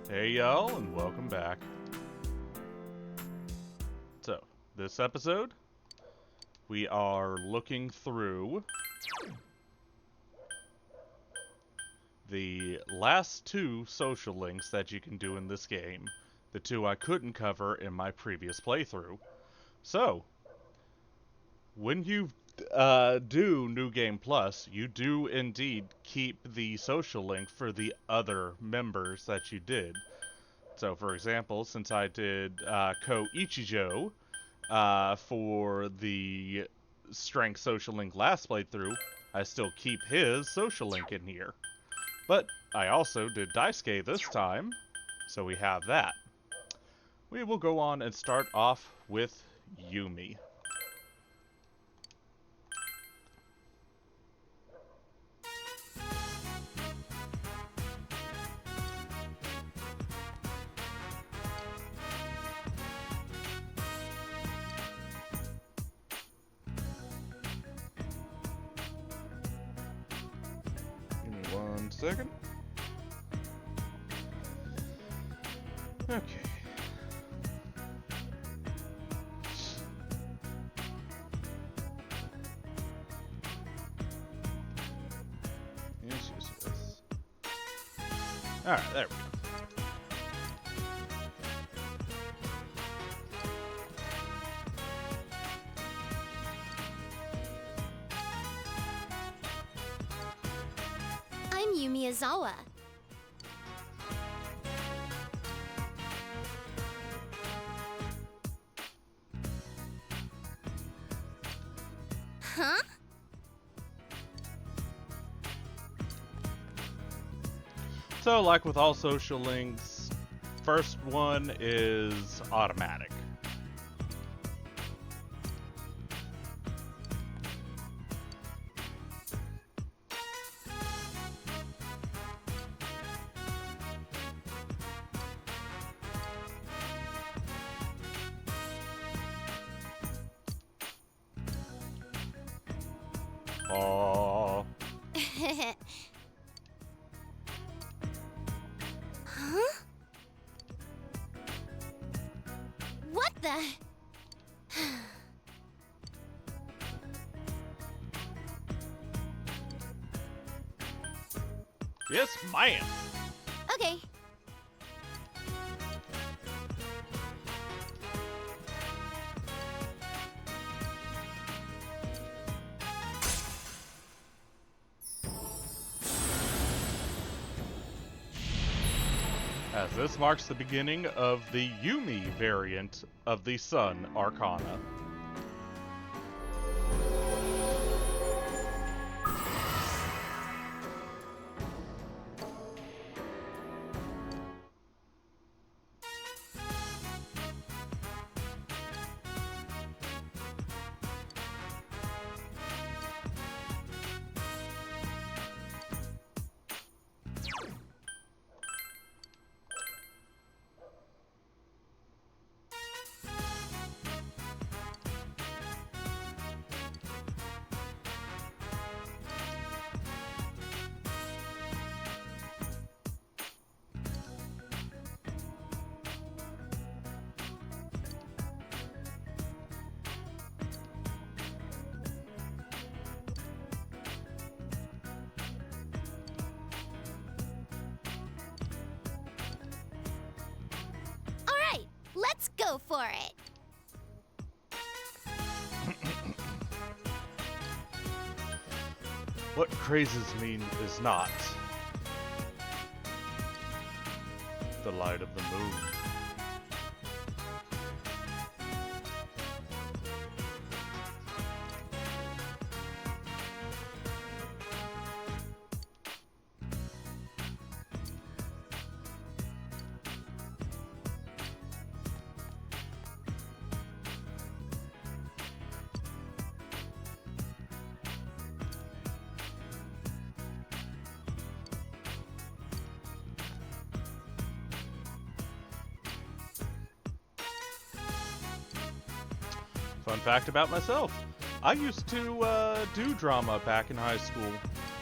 Hey y'all, and welcome back. So, this episode, we are looking through the last two social links that you can do in this game. The two I couldn't cover in my previous playthrough. So, when you do New Game Plus, you do indeed keep the social link for the other members that you did. So, for example, since I did Ko Ichijo for the Strength Social Link last playthrough, I still keep his social link in here. But I also did Daisuke this time, so we have that. We will go on and start off with Yumi. Give me 1 second. Okay. Yes. Alright, there we go. I'm Yumi Izawa. Huh? So, like with all social links, first one is automatic. Aww. Huh? What the? Yes, ma'am. Okay. As this marks the beginning of the Yumi variant of the Sun Arcana. All right, let's go for it. What crazes me is not the light of the moon. Fun fact about myself, I used to do drama back in high school.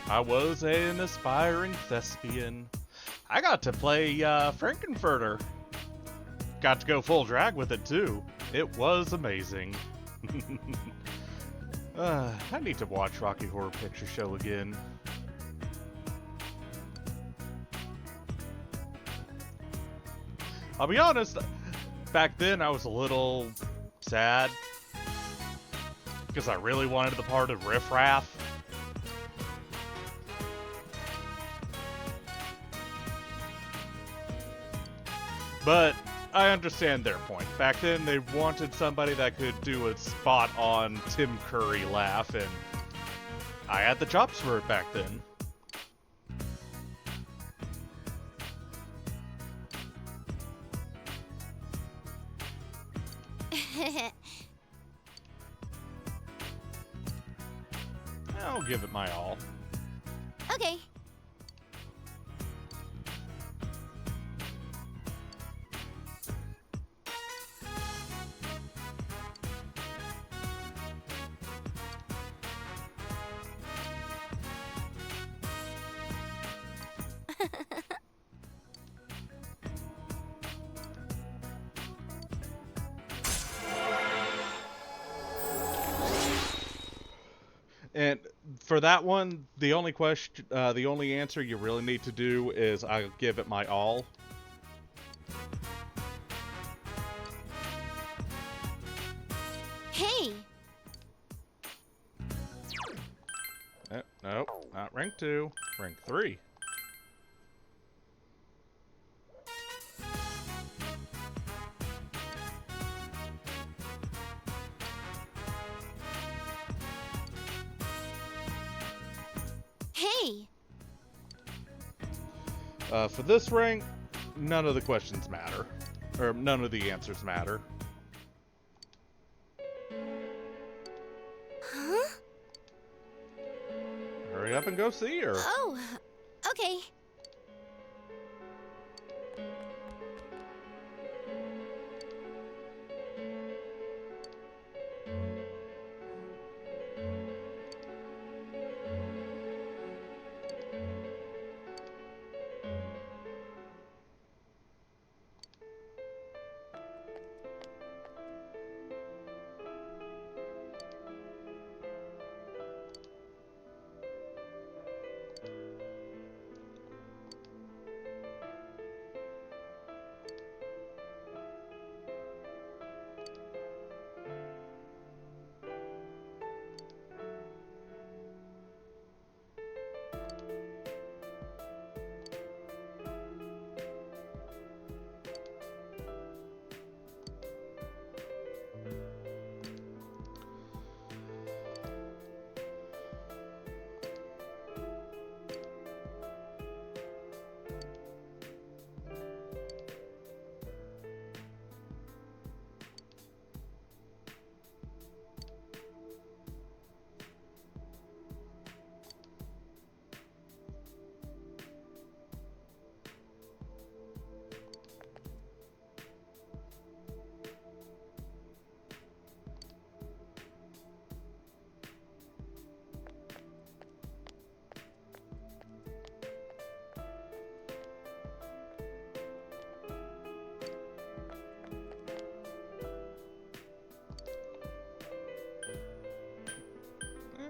I was an aspiring thespian. I got to play Frankenfurter. Got to go full drag with it too. It was amazing. I need to watch Rocky Horror Picture Show again. I'll be honest, back then I was a little sad because I really wanted the part of Riff Raff. But I understand their point. Back then they wanted somebody that could do a spot on Tim Curry laugh, and I had the chops for it back then. I'll give it my all. Okay. And for that one, the only question, the only answer you really need to do is I'll give it my all. Hey. Nope, not rank 2, rank 3. Hey. For this rank, none of the questions matter. Or none of the answers matter. Huh? Hurry up and go see her. Oh, okay.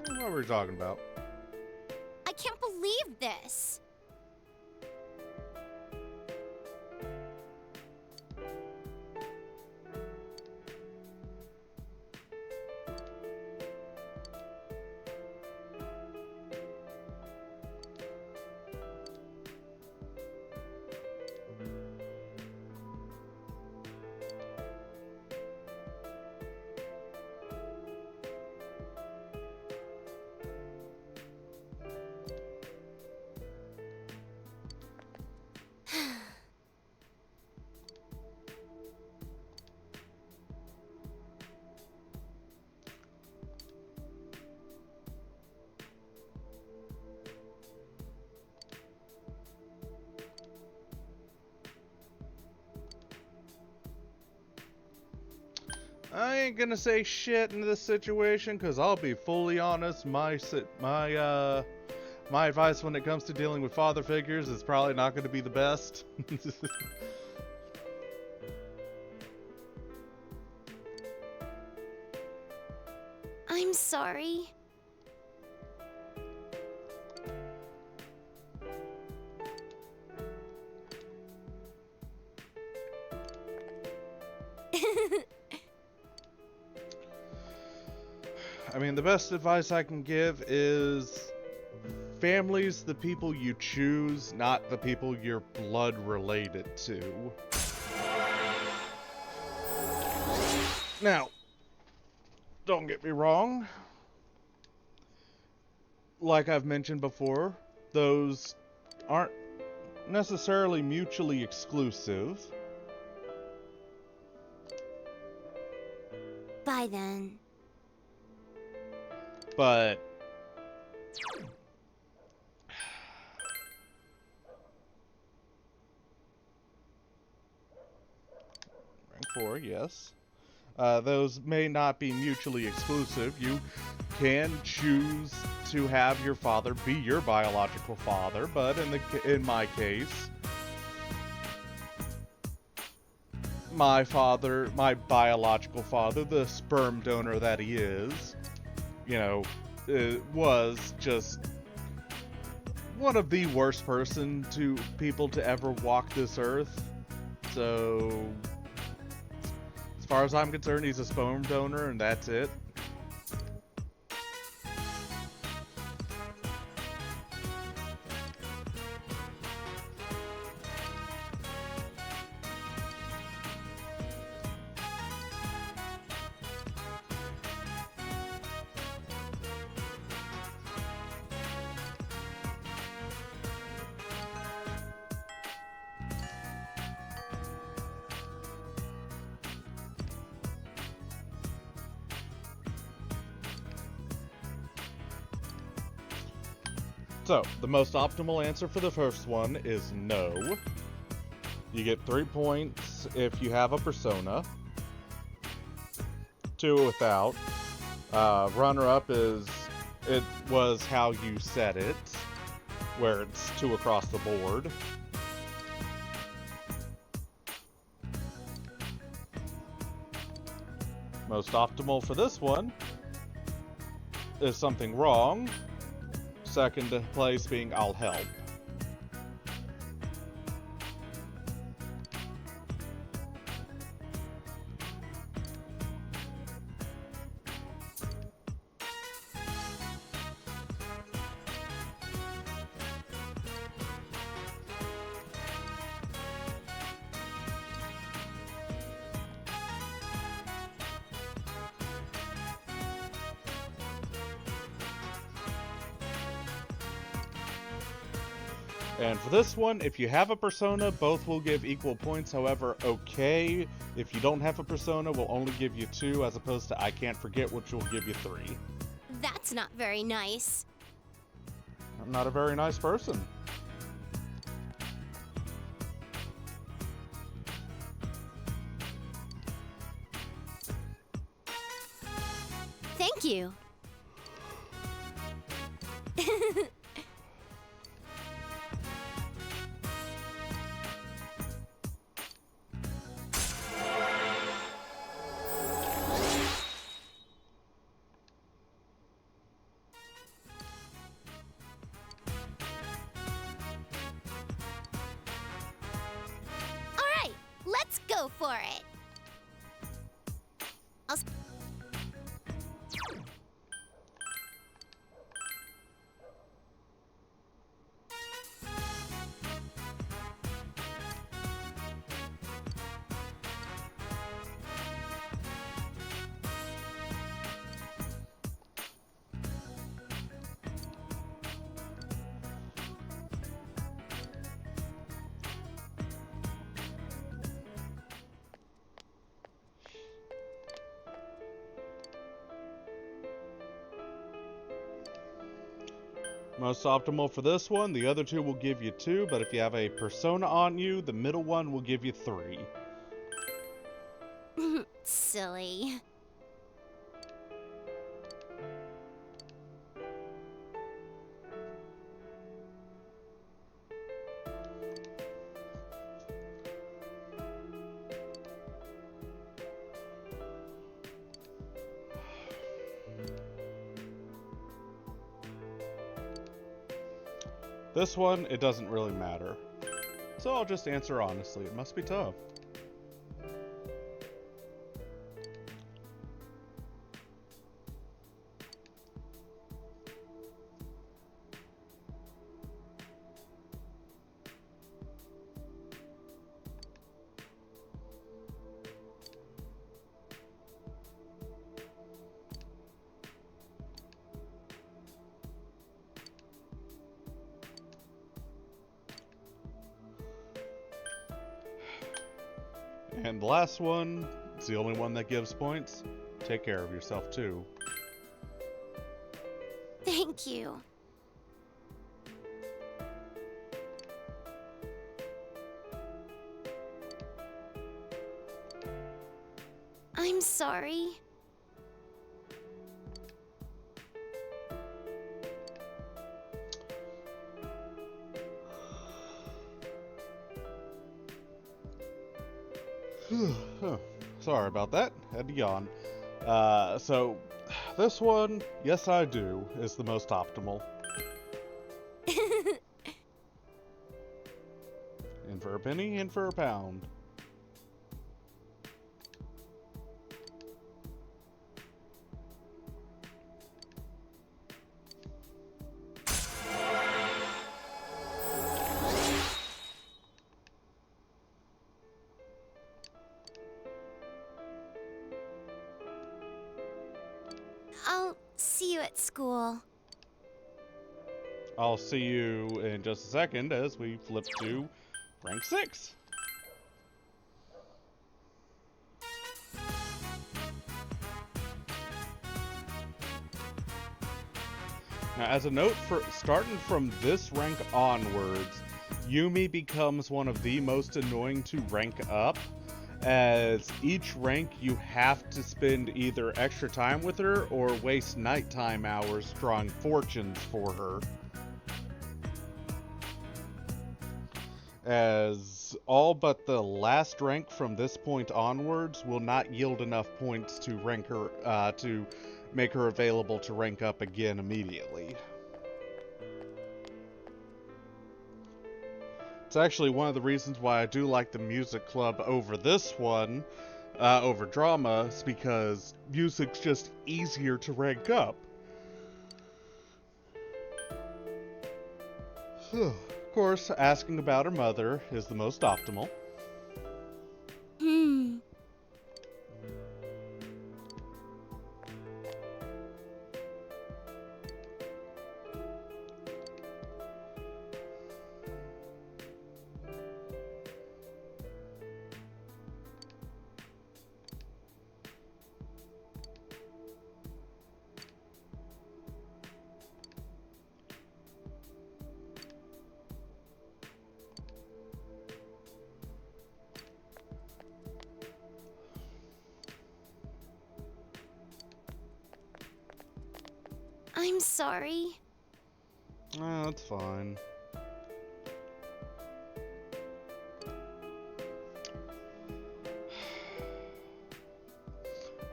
What were we talking about? I can't believe this. I ain't gonna say shit in this situation, cause I'll be fully honest. my advice when it comes to dealing with father figures is probably not going to be the best. I'm sorry. I mean, the best advice I can give is family's the people you choose, not the people you're blood related to. Now, don't get me wrong. Like I've mentioned before, those aren't necessarily mutually exclusive. Bye then. But rank 4, yes. Those may not be mutually exclusive. You can choose to have your father be your biological father, but in my case, my father, my biological father, the sperm donor that he is, you know, was just one of the worst people to ever walk this earth. So, as far as I'm concerned, he's a sperm donor, and that's it. So, the most optimal answer for the first one is no. You get 3 points if you have a persona. 2 without. Runner-up is, it was how you said it, where it's 2 across the board. Most optimal for this one is something wrong. Second place being I'll help. And for this one, if you have a persona, both will give equal points. However, okay, if you don't have a persona, will only give you 2, as opposed to I can't forget, which will give you 3. That's not very nice. I'm not a very nice person. Thank you. Let's go for it. Most optimal for this one, the other 2 will give you 2, but if you have a persona on you, the middle one will give you 3. Silly. This one, it doesn't really matter. So I'll just answer honestly. It must be tough. And the last one, it's the only one that gives points. Take care of yourself too. Thank you. I'm sorry. Sorry about that. Had to yawn. So, this one, yes I do, is the most optimal. In for a penny, in for a pound. I'll see you at school. I'll see you in just a second as we flip to rank 6. Now, as a note, for starting from this rank onwards, Yumi becomes one of the most annoying to rank up, as each rank you have to spend either extra time with her or waste nighttime hours drawing fortunes for her. As all but the last rank from this point onwards will not yield enough points to rank her, to make her available to rank up again immediately. It's actually one of the reasons why I do like the music club over this one, over drama, is because music's just easier to rank up. Of course, asking about her mother is the most optimal. I'm sorry. Oh, that's fine.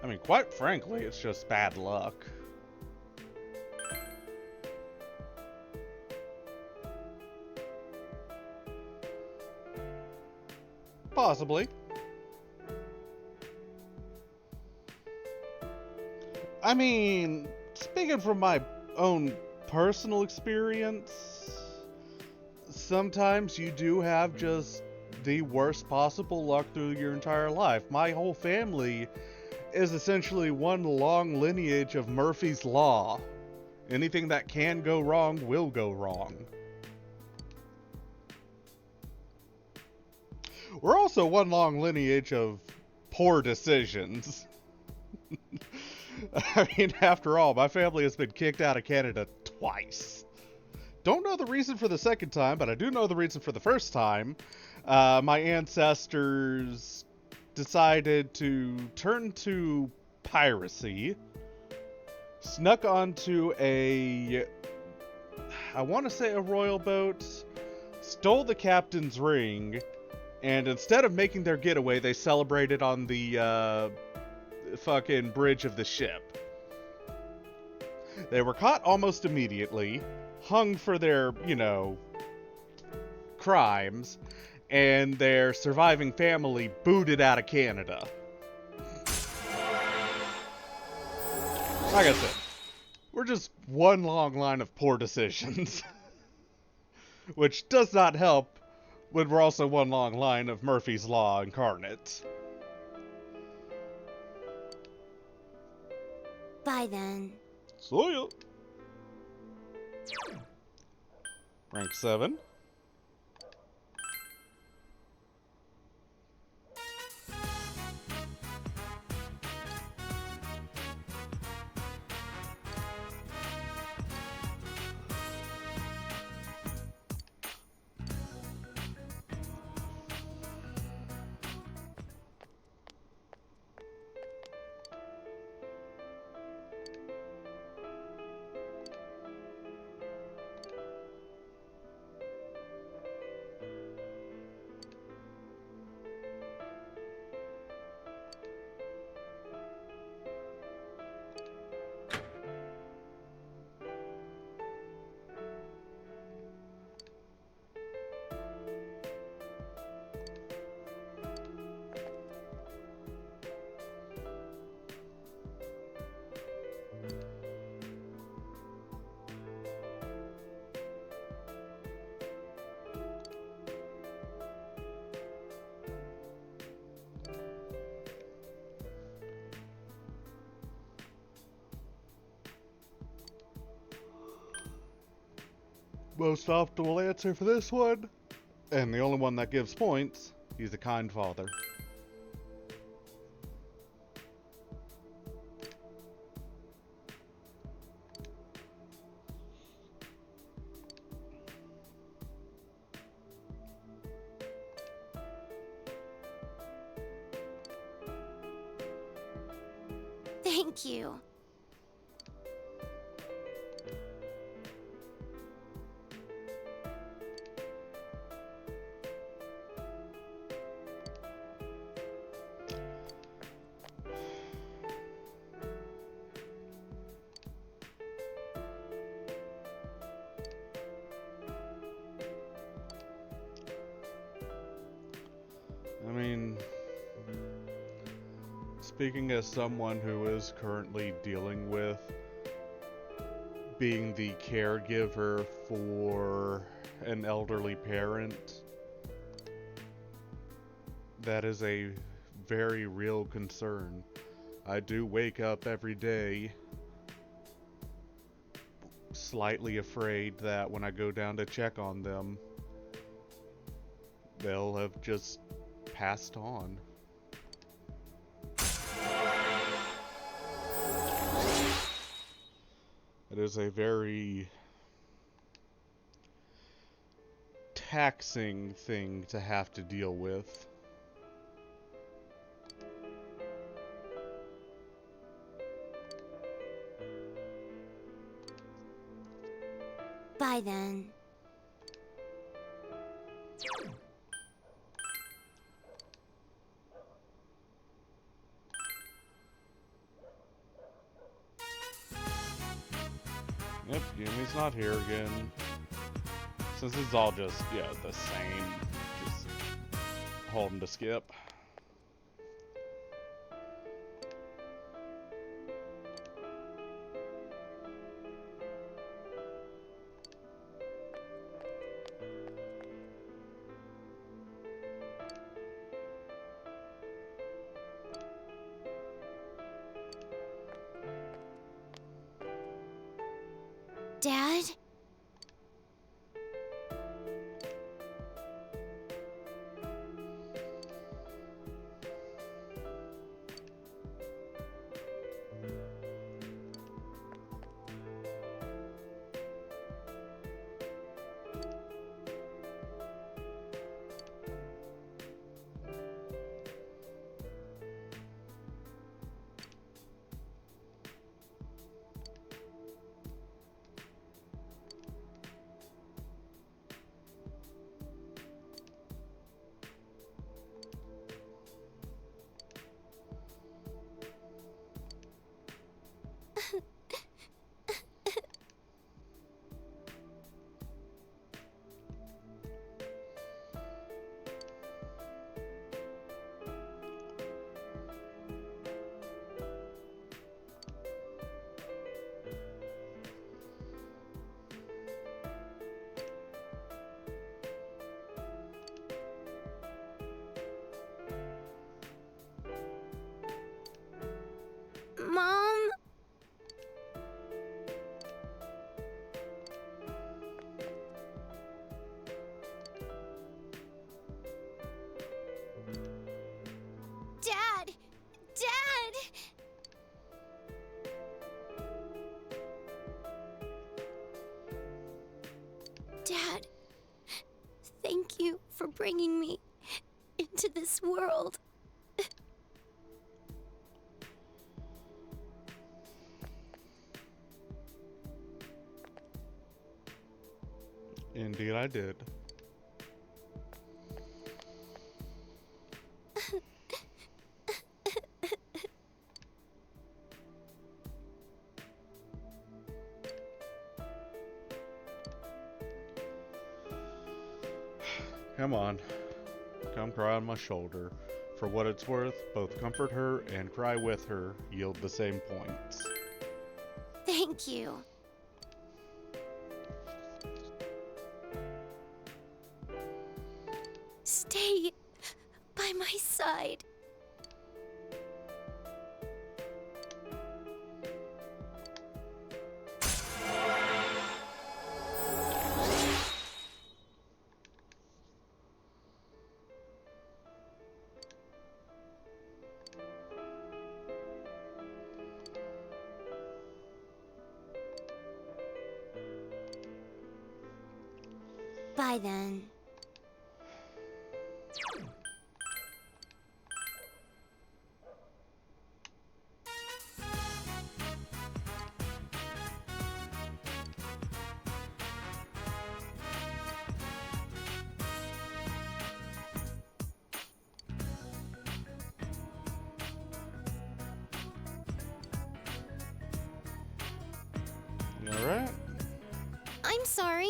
I mean, quite frankly, it's just bad luck. Possibly. I mean, speaking from my own personal experience, sometimes you do have just the worst possible luck through your entire life. My whole family is essentially one long lineage of Murphy's Law. Anything that can go wrong will go wrong. We're also one long lineage of poor decisions. I mean, after all, my family has been kicked out of Canada twice. Don't know the reason for the second time, but I do know the reason for the first time. My ancestors decided to turn to piracy, snuck onto I want to say a royal boat, stole the captain's ring, and instead of making their getaway, they celebrated on the fucking bridge of the ship. They were caught almost immediately, hung for their, crimes, and their surviving family booted out of Canada. Like I said, we're just one long line of poor decisions. Which does not help when we're also one long line of Murphy's Law incarnate. Bye then. See ya! Rank 7. Most optimal answer for this one, and the only one that gives points, he's a kind father. Thank you. I mean, speaking as someone who is currently dealing with being the caregiver for an elderly parent, that is a very real concern. I do wake up every day slightly afraid that when I go down to check on them, they'll have just passed on. It is a very taxing thing to have to deal with. Bye then. Yep, Yumi's not here again. Since it's all just, yeah, the same. Just holding to skip. Dad? Dad, thank you for bringing me into this world. Indeed, I did. Come on. Come cry on my shoulder. For what it's worth, both comfort her and cry with her yield the same points. Thank you. Stay by my side. Bye then. You alright? I'm sorry.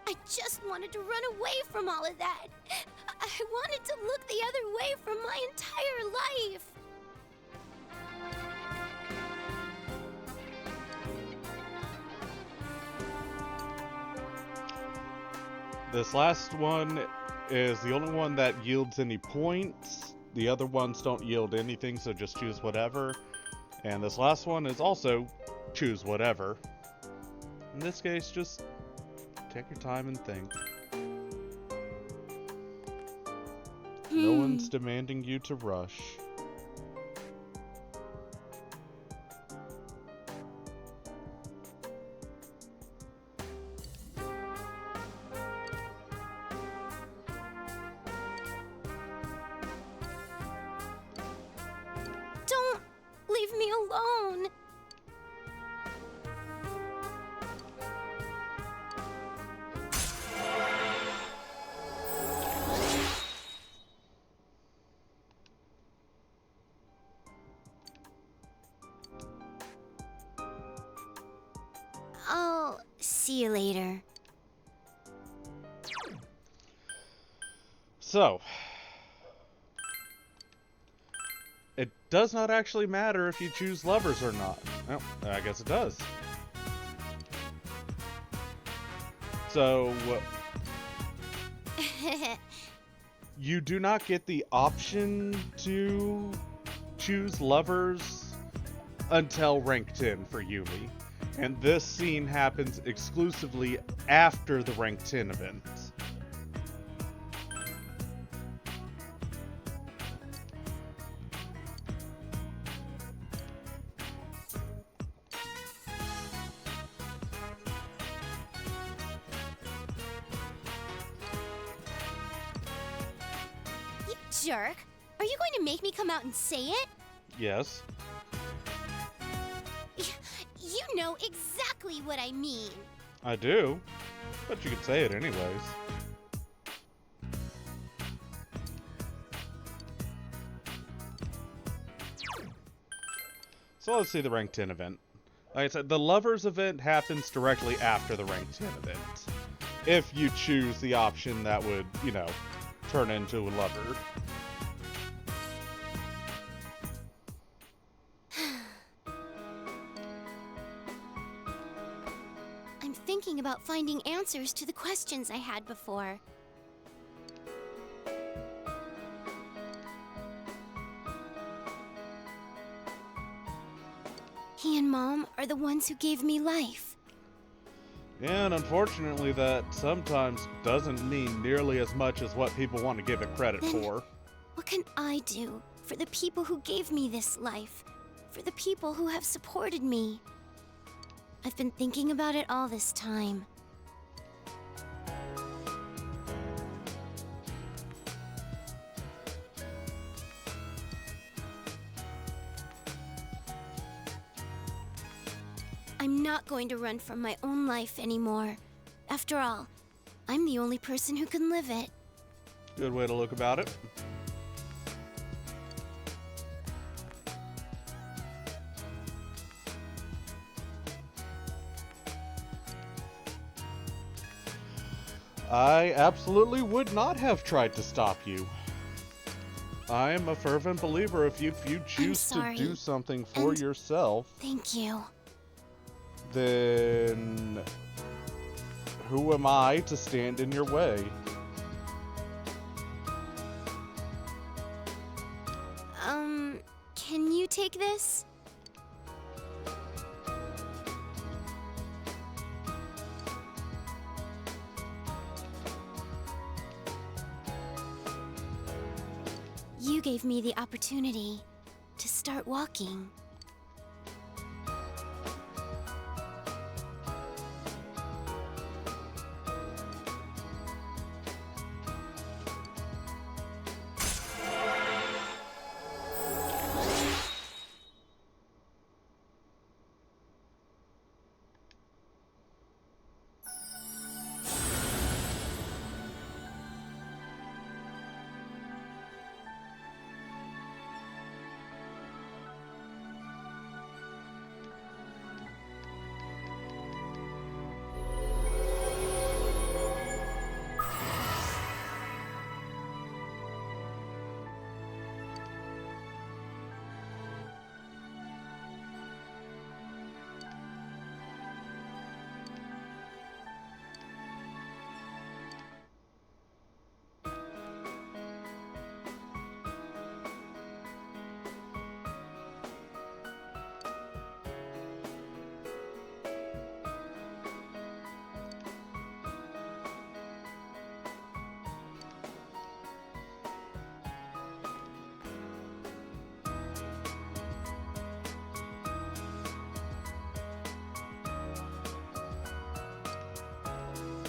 I just wanted to run away from all of that. I wanted to look the other way for my entire life. This last one is the only one that yields any points. The other ones don't yield anything, so just choose whatever. And this last one is also choose whatever. In this case, just take your time and think. No one's demanding you to rush. Don't leave me alone. I'll see you later. So, it does not actually matter if you choose lovers or not. Well, I guess it does. So, you do not get the option to choose lovers until rank 10 for Yumi. And this scene happens exclusively after the rank 10 event. jerk! Are you going to make me come out and say it? Yes. You know exactly what I mean. I do. But you could say it anyways. So let's see the rank 10 event. Like I said, the Lovers event happens directly after the rank 10 event. If you choose the option that would, you know, turn into a lover. I'm thinking about finding answers to the questions I had before. He and Mom are the ones who gave me life. And unfortunately, that sometimes doesn't mean nearly as much as what people want to give it credit Then for. what can I do for the people who gave me this life? For the people who have supported me? I've been thinking about it all this time. I'm not going to run from my own life anymore. After all, I'm the only person who can live it. Good way to look about it. I absolutely would not have tried to stop you. I am a fervent believer if you choose to sorry. do something for And yourself, Thank you. then who am I to stand in your way? Can you take this? You gave me the opportunity to start walking.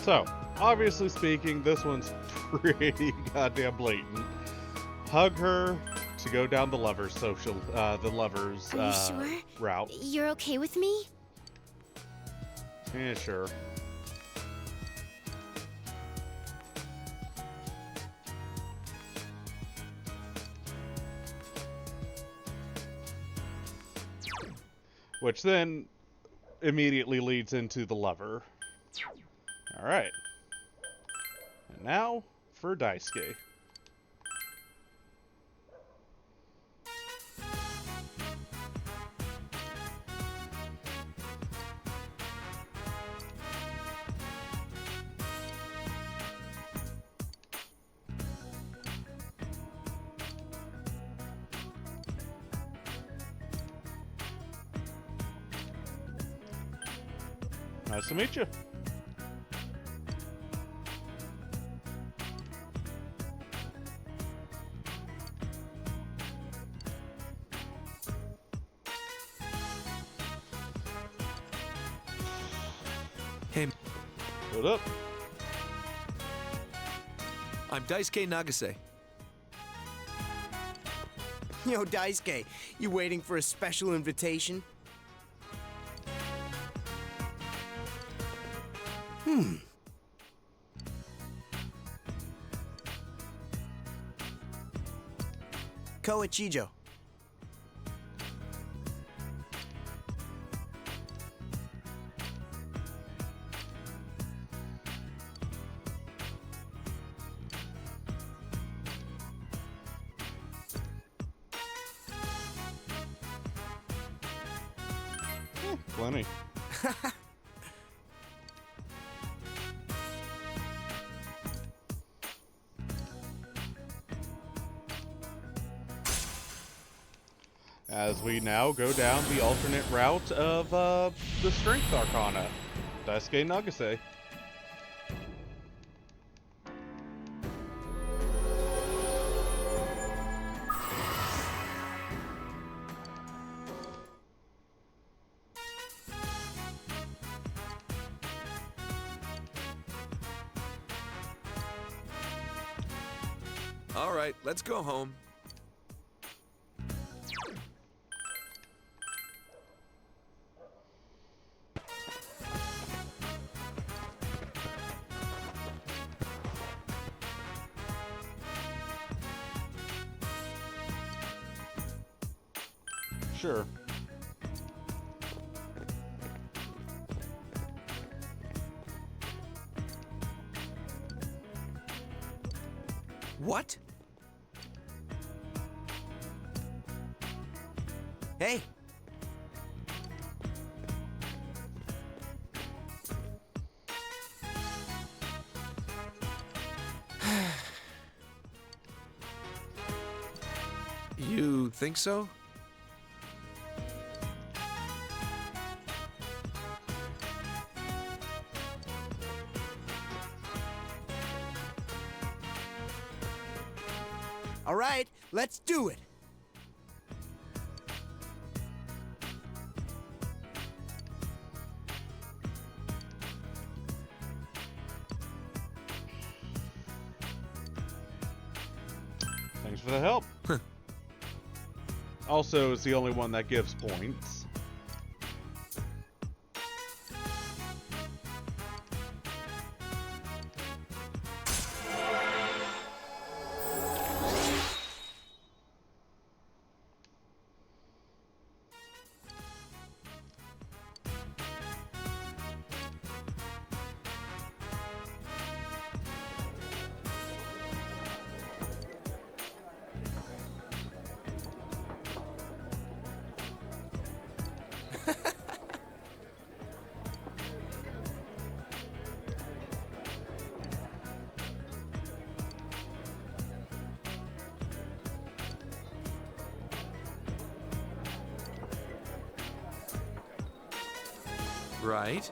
So, obviously speaking, this one's pretty goddamn blatant. Hug her to go down the lovers Are you sure? route. You're okay with me? Yeah, sure. Which then immediately leads into the lover. Alright. And now for Daisuke. Nice to meet you. Hey, What up? I'm Daisuke Nagase. Yo, Daisuke, you waiting for a special invitation? Koichijo. Plenty. As we now go down the alternate route of the Strength Arcana, Daisuke Nagase. All right, let's go home. Sure. What? Hey, You think so? all right, let's do it. Thanks for the help. Also, is the only one that gives points. Right.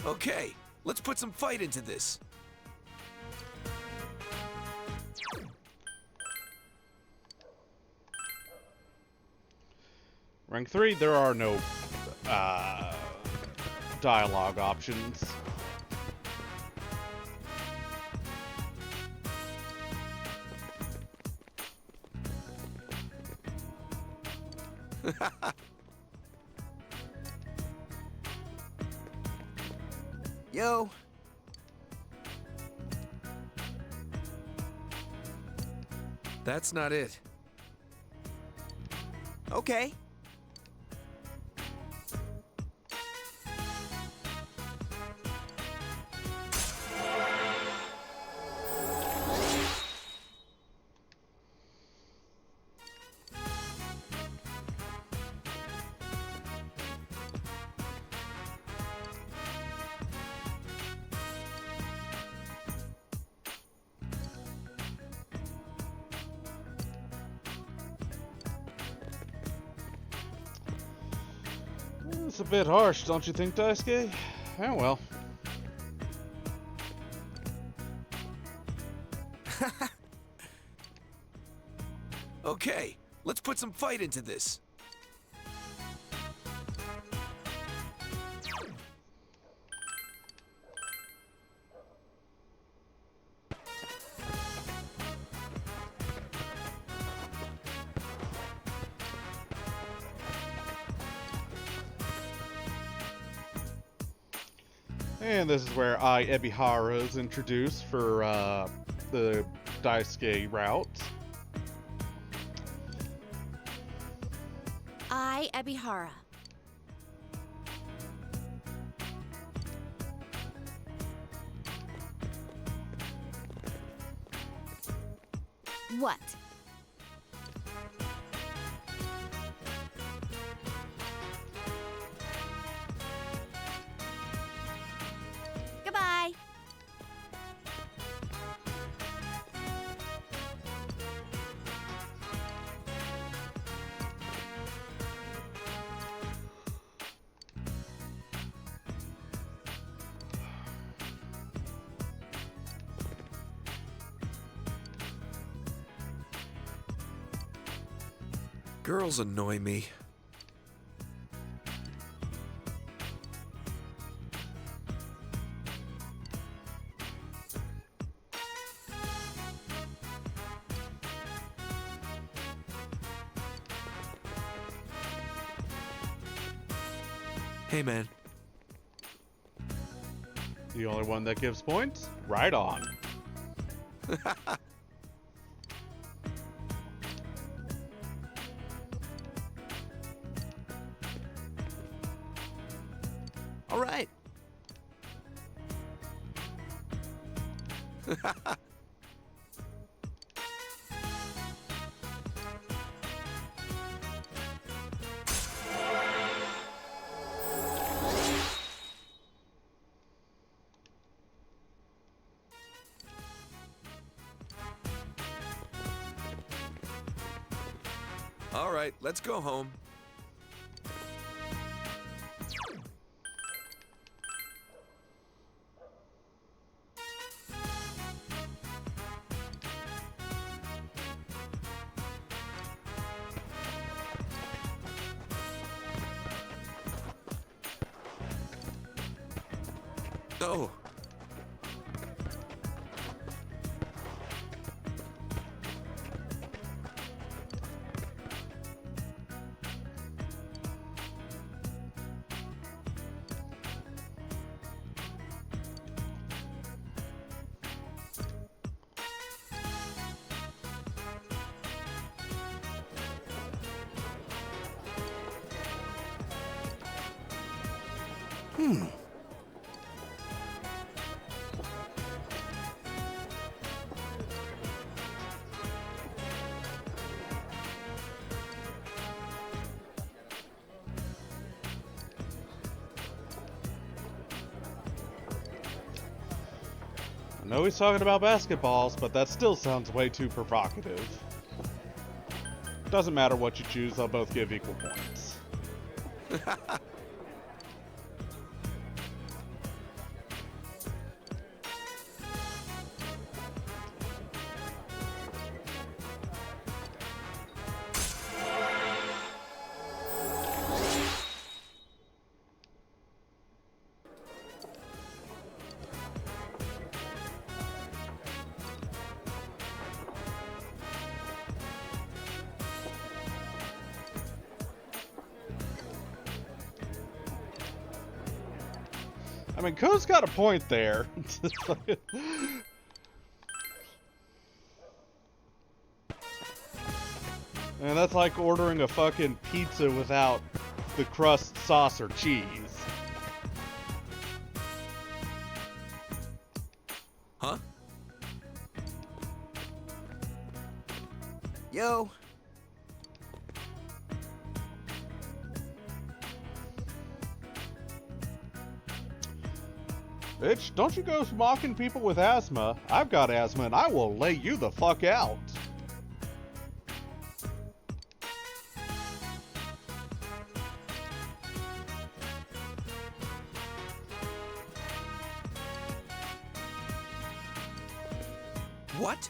Okay, let's put some fight into this. Rank 3, there are no dialogue options. Yo. That's not it. Okay. It's a bit harsh, don't you think, Daisuke? Oh well. Okay, let's put some fight into this. And this is where I, Ebihara, is introduced for the Daisuke route. I, Ebihara. What? Goodbye. Girls annoy me. Hey, man. The only one that gives points? Right on. All right. All right, let's go home. Oh. I know he's talking about basketballs, but that still sounds way too provocative. Doesn't matter what you choose, they'll both give equal points. I mean, Ko's got a point there. And that's like ordering a fucking pizza without the crust, sauce, or cheese. Huh? Yo. Bitch, don't you go mocking people with asthma. I've got asthma and I will lay you the fuck out. What?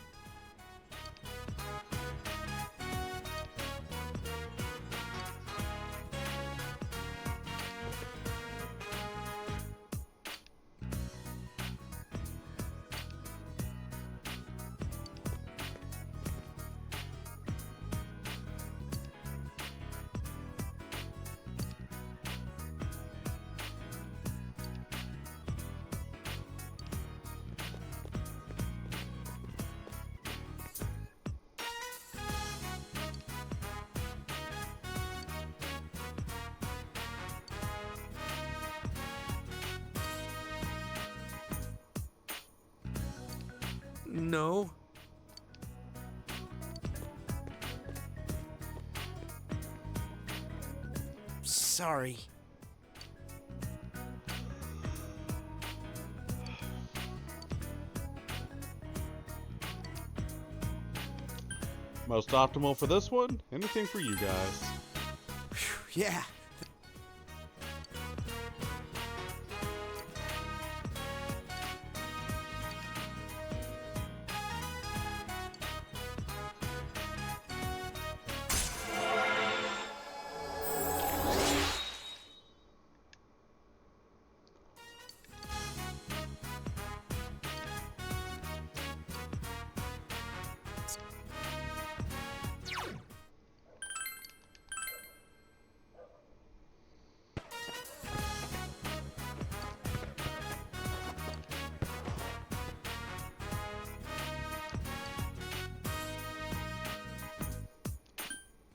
No. Sorry. Most optimal for this one? Anything for you guys. Yeah.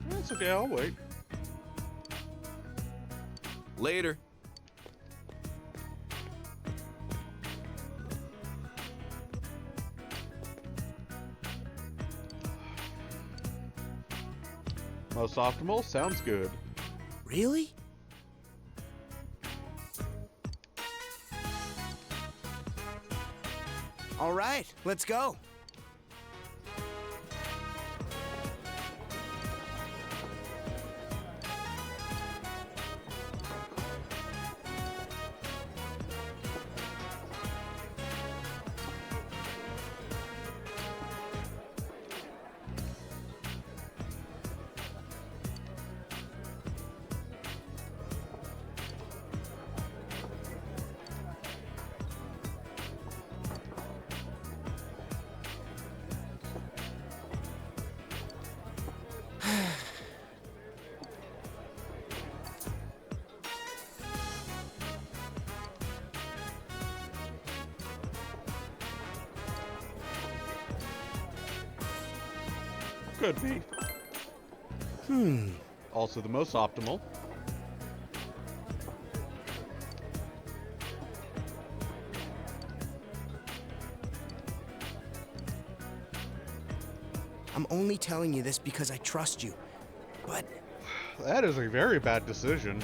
That's okay, I'll wait. Later. Most optimal? Sounds good. Really? All right, let's go. Could be. Also the most optimal. I'm only telling you this because I trust you. But That is a very bad decision.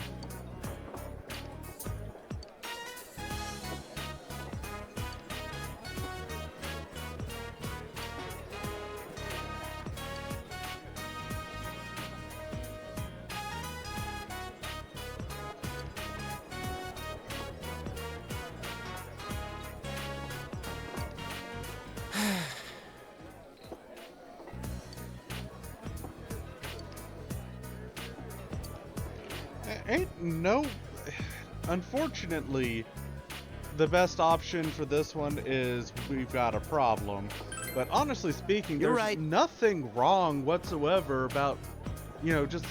Ain't no... Unfortunately, the best option for this one is we've got a problem. But honestly speaking, You're there's right. nothing wrong whatsoever about, you know, just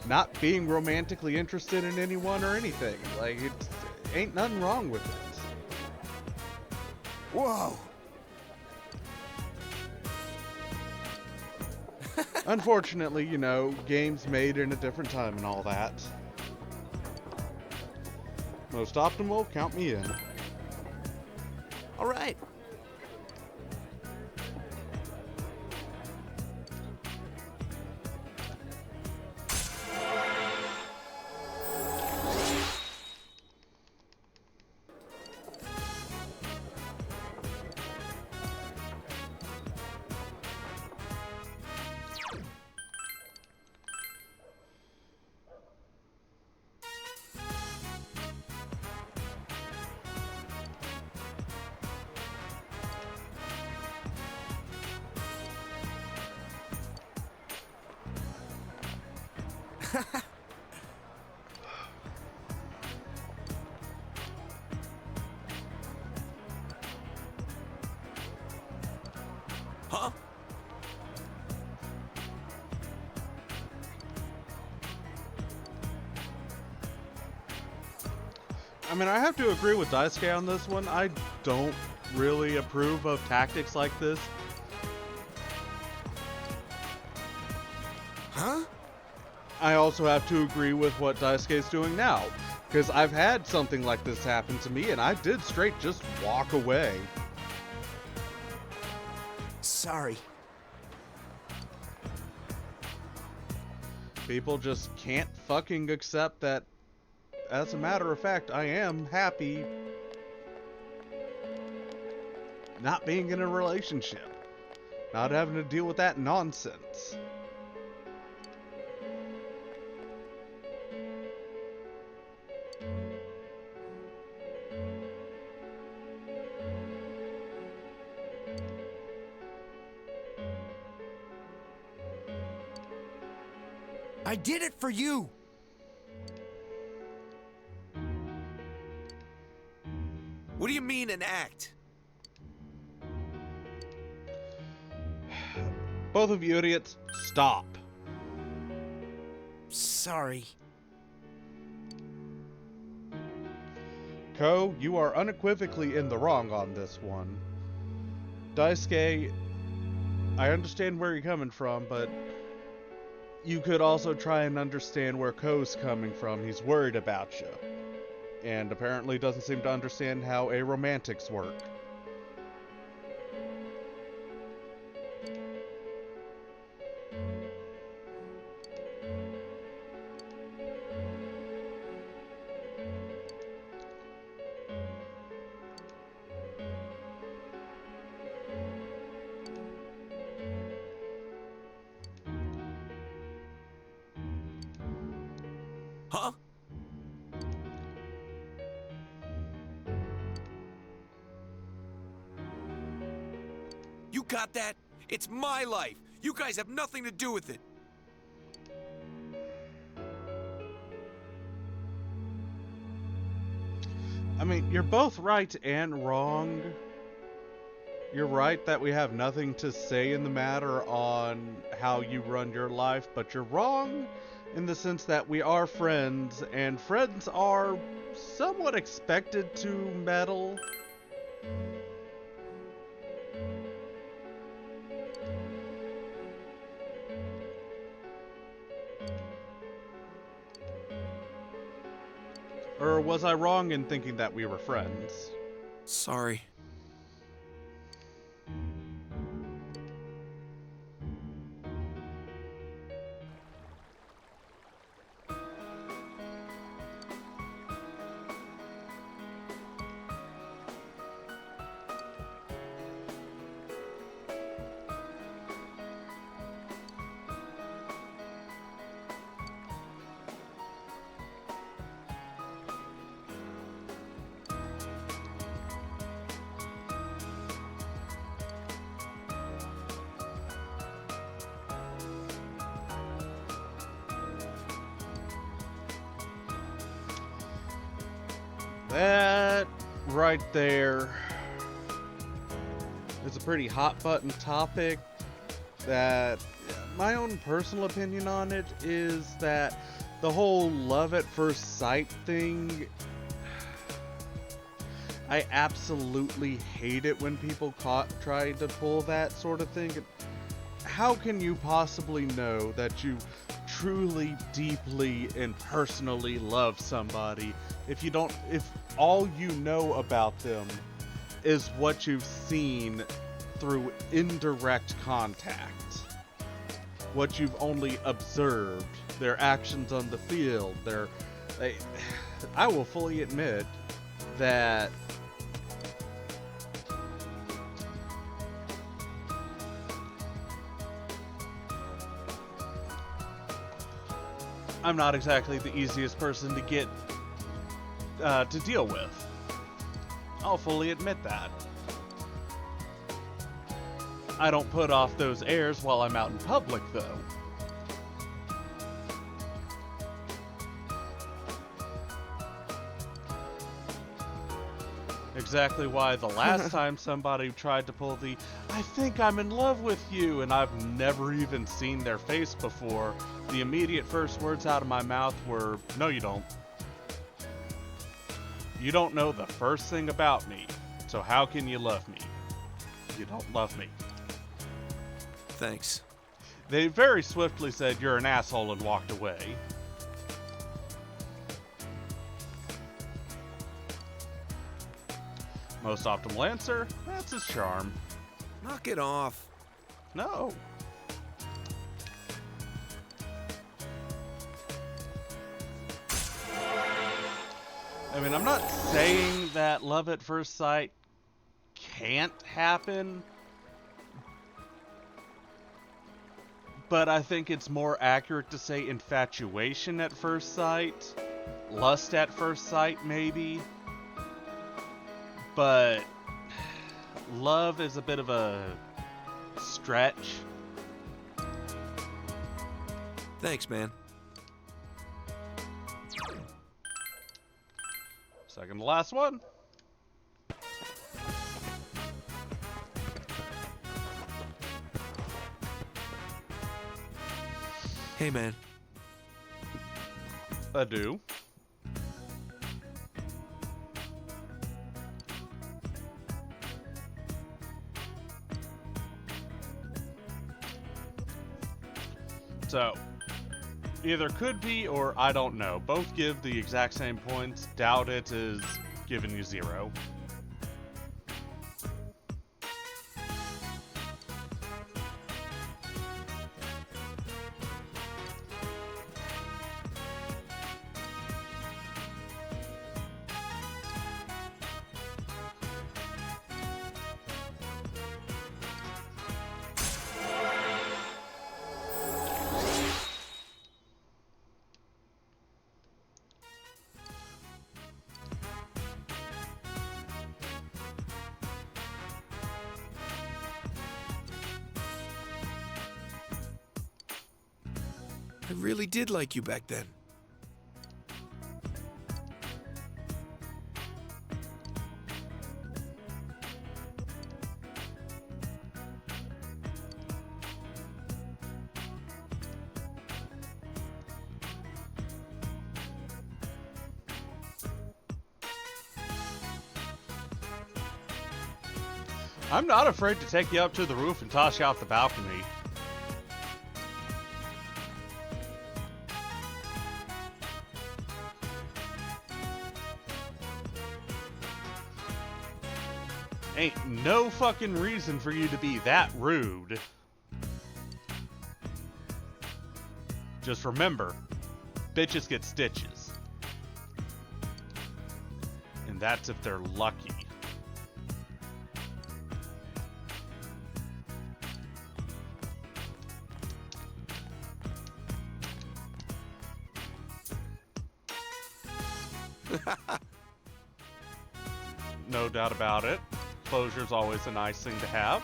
not being romantically interested in anyone or anything. Like, it ain't nothing wrong with it. whoa. Unfortunately, you know, games made in a different time and all that. Most optimal, count me in. All right. Huh? I mean, I have to agree with Daisuke on this one. I don't really approve of tactics like this. Huh? I also have to agree with what Daisuke's doing now. Because I've had something like this happen to me, and I did straight just walk away. Sorry. People just can't fucking accept that, as a matter of fact, I am happy not being in a relationship. Not having to deal with that nonsense. I did it for you! What do you mean an act? Both of you idiots, stop. Sorry. Ko, you are unequivocally in the wrong on this one. Daisuke, I understand where you're coming from, but you could also try and understand where Ko's coming from. He's worried about you. And apparently doesn't seem to understand how aromantics work. Huh? You got that? It's my life. You guys have nothing to do with it. I mean, you're both right and wrong. You're right that we have nothing to say in the matter on how you run your life, but you're wrong in the sense that we are friends, and friends are somewhat expected to meddle. Or was I wrong in thinking that we were friends? Sorry. That right there is a pretty hot button topic that my own personal opinion on it is that the whole love at first sight thing, I absolutely hate it when people try to pull that sort of thing. How can you possibly know that you truly, deeply, and personally love somebody if all you know about them is what you've seen through indirect contact? What you've only observed, their actions on the field, I will fully admit that I'm not exactly the easiest person to get to deal with. I'll fully admit that. I don't put off those airs while I'm out in public, though. Exactly why the last time somebody tried to pull the, I think I'm in love with you, and I've never even seen their face before, the immediate first words out of my mouth were, no you don't. You don't know the first thing about me, so how can you love me? You don't love me. Thanks. They very swiftly said, you're an asshole, and walked away. Most optimal answer, that's his charm. Knock it off. No. I mean, I'm not saying that love at first sight can't happen, but I think it's more accurate to say infatuation at first sight, lust at first sight, maybe. But love is a bit of a stretch. Thanks, man. Second to last one. Hey, man. Adieu. So, either could be or I don't know. Both give the exact same points. Doubt it is giving you 0. I really did like you back then. I'm not afraid to take you up to the roof and toss you off the balcony. Ain't no fucking reason for you to be that rude. Just remember, bitches get stitches. And that's if they're lucky. No doubt about it. Closure's always a nice thing to have.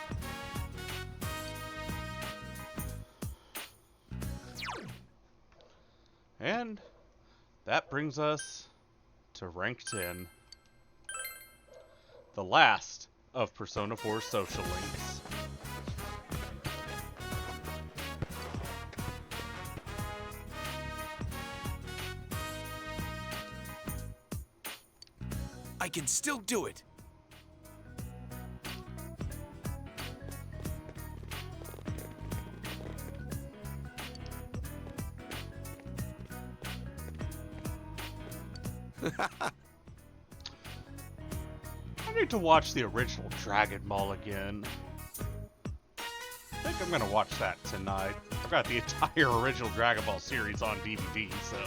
And that brings us to rank 10. The last of Persona 4's social links. I can still do it. I need to watch the original Dragon Ball again. I think I'm gonna watch that tonight. I've got the entire original Dragon Ball series on DVD, so...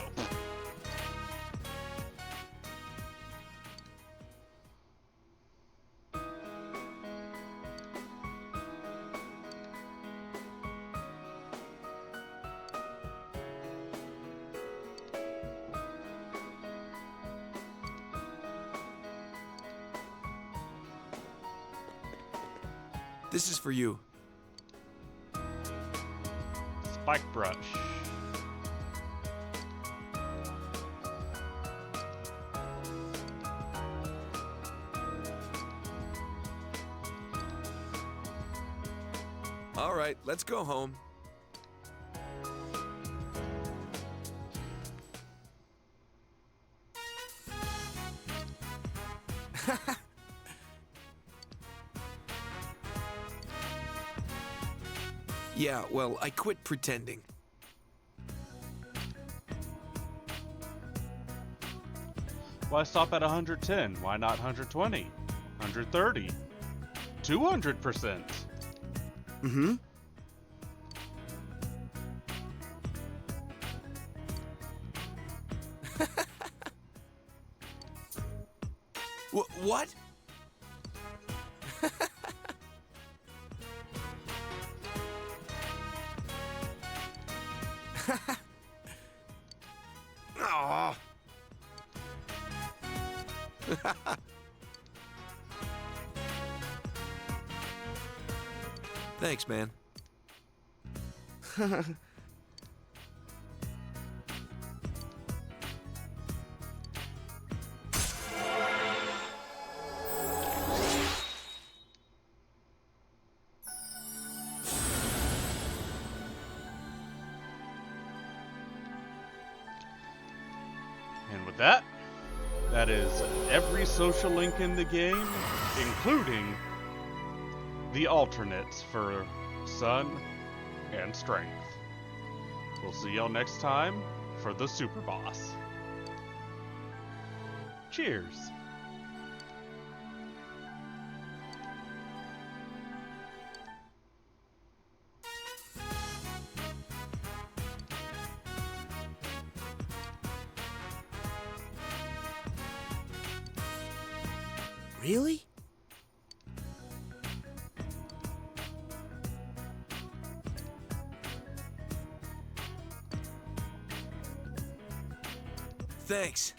This is for you. Spike brush. All right, let's go home. Yeah, well, I quit pretending. Why stop at 110? Why not 120? 130? 200%? What? Aw. Thanks, man. And with that, that is every social link in the game, including the alternates for Sun and Strength. We'll see y'all next time for the Super Boss. Cheers! Really? Thanks.